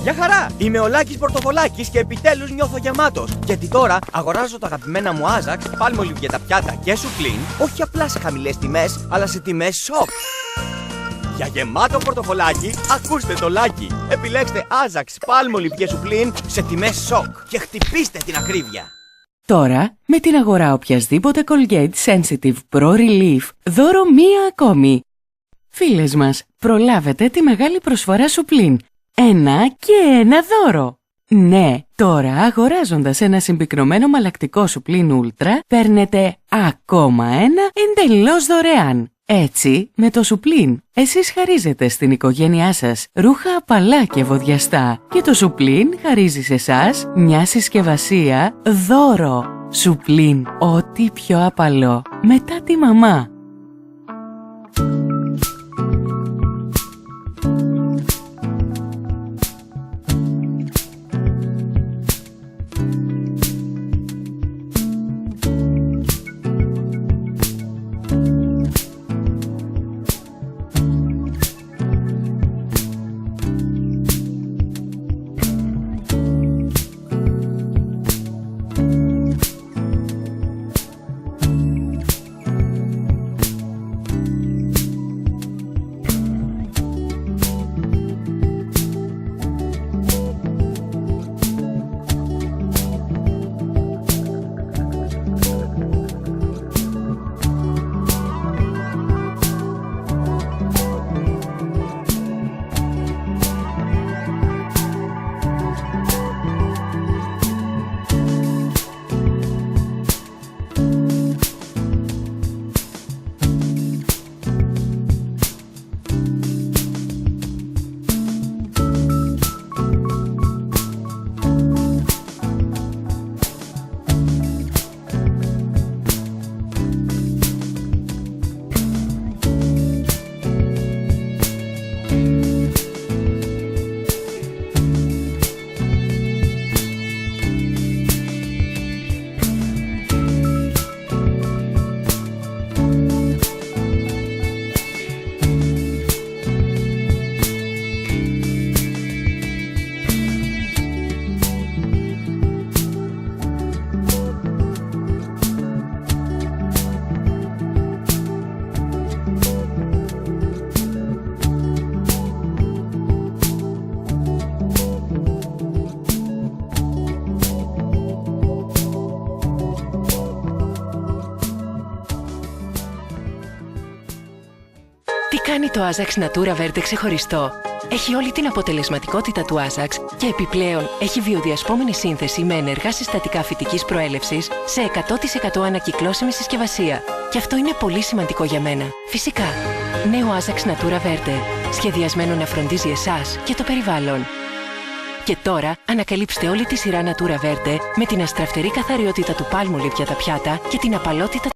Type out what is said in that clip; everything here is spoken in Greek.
Γεια χαρά! Είμαι ο Λάκης Πορτοφολάκης και επιτέλους νιώθω γεμάτος. Γιατί τώρα αγοράζω τα αγαπημένα μου Ajax, Palmolive για τα πιάτα και Suplin, όχι απλά σε χαμηλές τιμές, αλλά σε τιμές σοκ. Για γεμάτο πορτοφολάκι, ακούστε το Λάκη. Επιλέξτε Ajax, Palmolive και Suplin σε τιμές σοκ και χτυπήστε την ακρίβεια. Τώρα, με την αγορά οποιασδήποτε Colgate Sensitive Pro Relief, δώρο μία ακόμη. Φίλες μας, προλάβετε τη μεγάλη προσφορά Suplin. 1 και 1 δώρο. Ναι, τώρα αγοράζοντας ένα συμπυκνωμένο μαλακτικό Suplin Ultra, παίρνετε ακόμα ένα εντελώς δωρεάν. Έτσι, με το Suplin, εσείς χαρίζετε στην οικογένειά σας ρούχα απαλά και βοδιαστά και το Suplin χαρίζει σε εσάς μια συσκευασία δώρο. Suplin, ό,τι πιο απαλό, μετά τη μαμά. Τι κάνει το Ajax Natura Verde ξεχωριστό? Έχει όλη την αποτελεσματικότητα του Ajax και επιπλέον έχει βιοδιασπόμενη σύνθεση με ενεργά συστατικά φυτικής προέλευσης σε 100% ανακυκλώσιμη συσκευασία. Και αυτό είναι πολύ σημαντικό για μένα. Φυσικά, νέο Ajax Natura Verde, σχεδιασμένο να φροντίζει εσάς και το περιβάλλον. Και τώρα ανακαλύψτε όλη τη σειρά Natura Verde με την αστραφτερή καθαριότητα του Palmolive για τα πιάτα και την απαλότητα